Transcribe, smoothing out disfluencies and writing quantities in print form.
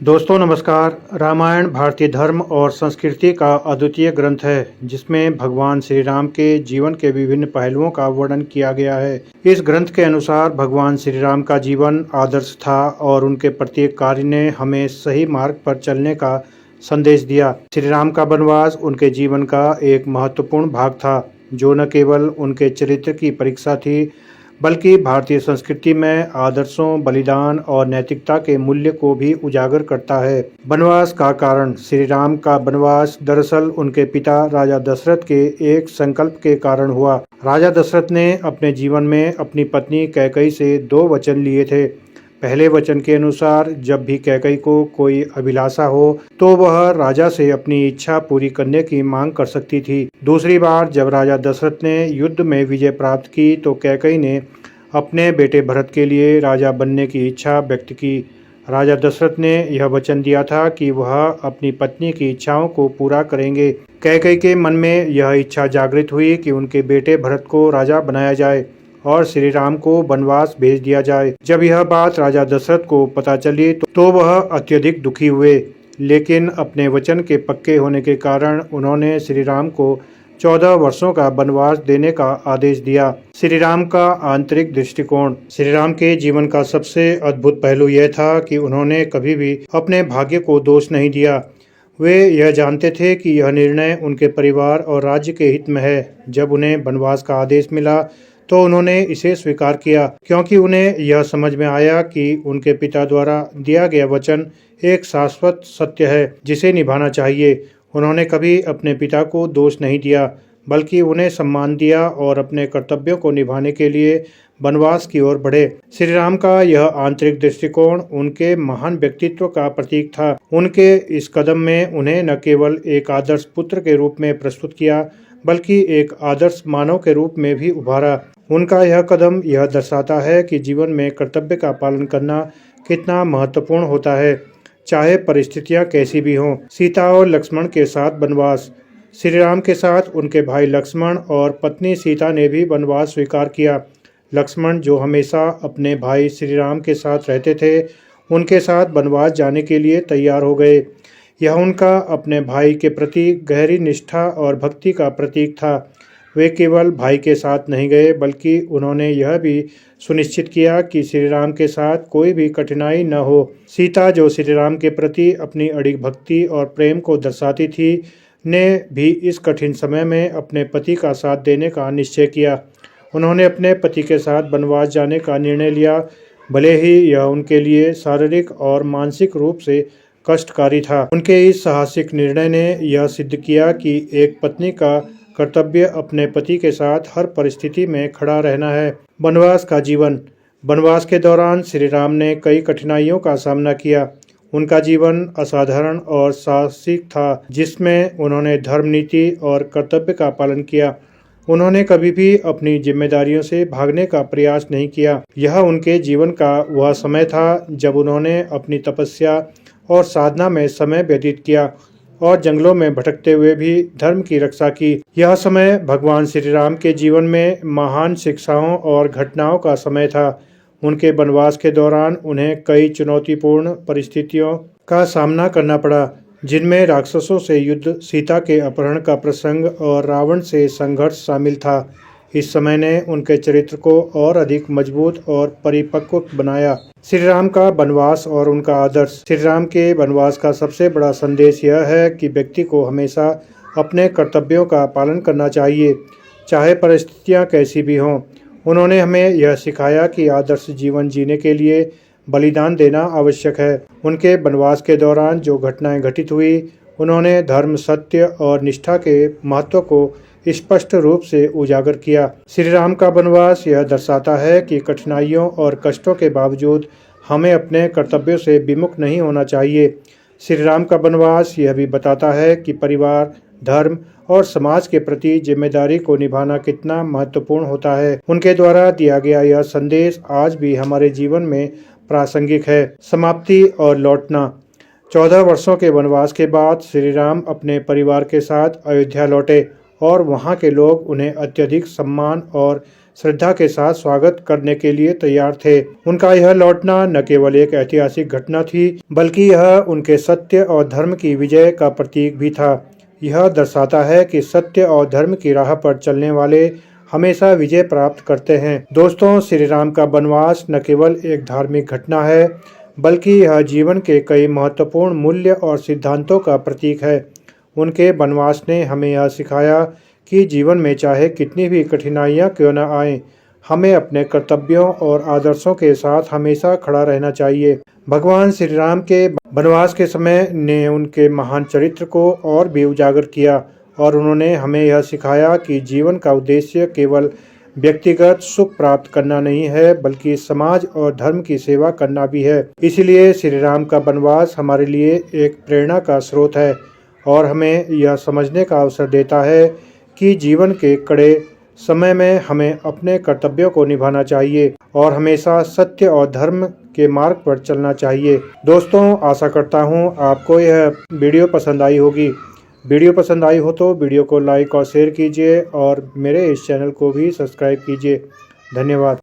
दोस्तों नमस्कार। रामायण भारतीय धर्म और संस्कृति का अद्वितीय ग्रंथ है जिसमें भगवान श्री राम के जीवन के विभिन्न पहलुओं का वर्णन किया गया है। इस ग्रंथ के अनुसार भगवान श्री राम का जीवन आदर्श था और उनके प्रत्येक कार्य ने हमें सही मार्ग पर चलने का संदेश दिया। श्री राम का वनवास उनके जीवन का एक महत्वपूर्ण भाग था जो न केवल उनके चरित्र की परीक्षा थी बल्कि भारतीय संस्कृति में आदर्शों, बलिदान और नैतिकता के मूल्य को भी उजागर करता है। वनवास का कारण। श्री राम का वनवास दरअसल उनके पिता राजा दशरथ के एक संकल्प के कारण हुआ। राजा दशरथ ने अपने जीवन में अपनी पत्नी कैकेयी से 2 वचन लिए थे। पहले वचन के अनुसार जब भी कैकेयी को कोई अभिलाषा हो तो वह राजा से अपनी इच्छा पूरी करने की मांग कर सकती थी। दूसरी बार जब राजा दशरथ ने युद्ध में विजय प्राप्त की तो कैकेयी ने अपने बेटे भरत के लिए राजा बनने की इच्छा व्यक्त की। राजा दशरथ ने यह वचन दिया था कि वह अपनी पत्नी की इच्छाओं को पूरा करेंगे। कैकेयी के मन में यह इच्छा जागृत हुई कि उनके बेटे भरत को राजा बनाया जाए और श्री राम को वनवास भेज दिया जाए। जब यह बात राजा दशरथ को पता चली तो वह अत्यधिक दुखी हुए, लेकिन अपने वचन के पक्के होने के कारण उन्होंने श्री राम को 14 वर्षों का वनवास देने का आदेश दिया। श्री राम का आंतरिक दृष्टिकोण। श्री राम के जीवन का सबसे अद्भुत पहलू यह था कि उन्होंने कभी भी अपने भाग्य को दोष नहीं दिया। वे यह जानते थे कि यह निर्णय उनके परिवार और राज्य के हित में है। जब उन्हें वनवास का आदेश मिला तो उन्होंने इसे स्वीकार किया क्योंकि उन्हें यह समझ में आया कि उनके पिता द्वारा दिया गया वचन एक शाश्वत सत्य है जिसे निभाना चाहिए। उन्होंने कभी अपने पिता को दोष नहीं दिया बल्कि उन्हें सम्मान दिया और अपने कर्तव्यों को निभाने के लिए वनवास की ओर बढ़े। श्री राम का यह आंतरिक दृष्टिकोण उनके महान व्यक्तित्व का प्रतीक था। उनके इस कदम में उन्हें न केवल एक आदर्श पुत्र के रूप में प्रस्तुत किया बल्कि एक आदर्श मानव के रूप में भी उभारा। उनका यह कदम यह दर्शाता है कि जीवन में कर्तव्य का पालन करना कितना महत्वपूर्ण होता है, चाहे परिस्थितियां कैसी भी हों। सीता और लक्ष्मण के साथ वनवास। श्री राम के साथ उनके भाई लक्ष्मण और पत्नी सीता ने भी वनवास स्वीकार किया। लक्ष्मण जो हमेशा अपने भाई श्री राम के साथ रहते थे, उनके साथ वनवास जाने के लिए तैयार हो गए। यह उनका अपने भाई के प्रति गहरी निष्ठा और भक्ति का प्रतीक था। वे केवल भाई के साथ नहीं गए बल्कि उन्होंने यह भी सुनिश्चित किया कि श्री राम के साथ कोई भी कठिनाई न हो। सीता जो श्री राम के प्रति अपनी अडिग भक्ति और प्रेम को दर्शाती थी, ने भी इस कठिन समय में अपने पति का साथ देने का निश्चय किया। उन्होंने अपने पति के साथ वनवास जाने का निर्णय लिया, भले ही यह उनके लिए शारीरिक और मानसिक रूप से कष्टकारी था। उनके इस साहसिक निर्णय ने यह सिद्ध किया कि एक पत्नी का कर्तव्य अपने पति के साथ हर परिस्थिति में खड़ा रहना है। वनवास का जीवन। वनवास के दौरान श्री राम ने कई कठिनाइयों का सामना किया। उनका जीवन असाधारण और साहसिक था जिसमें उन्होंने धर्म, नीति और कर्तव्य का पालन किया। उन्होंने कभी भी अपनी जिम्मेदारियों से भागने का प्रयास नहीं किया। यह उनके जीवन का वह समय था जब उन्होंने अपनी तपस्या और साधना में समय व्यतीत किया और जंगलों में भटकते हुए भी धर्म की रक्षा की। यह समय भगवान श्री राम के जीवन में महान शिक्षाओं और घटनाओं का समय था। उनके वनवास के दौरान उन्हें कई चुनौतीपूर्ण परिस्थितियों का सामना करना पड़ा, जिनमें राक्षसों से युद्ध, सीता के अपहरण का प्रसंग और रावण से संघर्ष शामिल था। इस समय ने उनके चरित्र को और अधिक मजबूत और परिपक्व बनाया। श्री राम का वनवास और उनका आदर्श। श्री राम के वनवास का सबसे बड़ा संदेश यह है कि व्यक्ति को हमेशा अपने कर्तव्यों का पालन करना चाहिए, चाहे परिस्थितियां कैसी भी हों। उन्होंने हमें यह सिखाया कि आदर्श जीवन जीने के लिए बलिदान देना आवश्यक है। उनके वनवास के दौरान जो घटनाएं घटित हुई, उन्होंने धर्म, सत्य और निष्ठा के महत्व को स्पष्ट रूप से उजागर किया। श्री राम का वनवास यह दर्शाता है कि कठिनाइयों और कष्टों के बावजूद हमें अपने कर्तव्यों से विमुख नहीं होना चाहिए। श्री राम का वनवास यह भी बताता है कि परिवार, धर्म और समाज के प्रति जिम्मेदारी को निभाना कितना महत्वपूर्ण होता है। उनके द्वारा दिया गया यह संदेश आज भी हमारे जीवन में प्रासंगिक है। समाप्ति और लौटना। 14 वर्षों के वनवास के बाद श्री राम अपने परिवार के साथ अयोध्या लौटे और वहां के लोग उन्हें अत्यधिक सम्मान और श्रद्धा के साथ स्वागत करने के लिए तैयार थे। उनका यह लौटना न केवल एक ऐतिहासिक घटना थी, बल्कि यह उनके सत्य और धर्म की विजय का प्रतीक भी था। यह दर्शाता है कि सत्य और धर्म की राह पर चलने वाले हमेशा विजय प्राप्त करते हैं। दोस्तों, श्री राम का वनवास न केवल एक धार्मिक घटना है, बल्कि यह जीवन के कई महत्वपूर्ण मूल्य और सिद्धांतों का प्रतीक है। उनके वनवास ने हमें यह सिखाया कि जीवन में चाहे कितनी भी कठिनाइयाँ क्यों न आएं, हमें अपने कर्तव्यों और आदर्शों के साथ हमेशा खड़ा रहना चाहिए। भगवान श्री राम के वनवास के समय ने उनके महान चरित्र को और भी उजागर किया और उन्होंने हमें यह सिखाया कि जीवन का उद्देश्य केवल व्यक्तिगत सुख प्राप्त करना नहीं है, बल्कि समाज और धर्म की सेवा करना भी है। इसलिए श्री राम का वनवास हमारे लिए एक प्रेरणा का स्रोत है और हमें यह समझने का अवसर देता है कि जीवन के कड़े समय में हमें अपने कर्तव्यों को निभाना चाहिए और हमेशा सत्य और धर्म के मार्ग पर चलना चाहिए। दोस्तों, आशा करता हूँ आपको यह वीडियो पसंद आई होगी। वीडियो पसंद आई हो तो वीडियो को लाइक और शेयर कीजिए और मेरे इस चैनल को भी सब्सक्राइब कीजिए। धन्यवाद।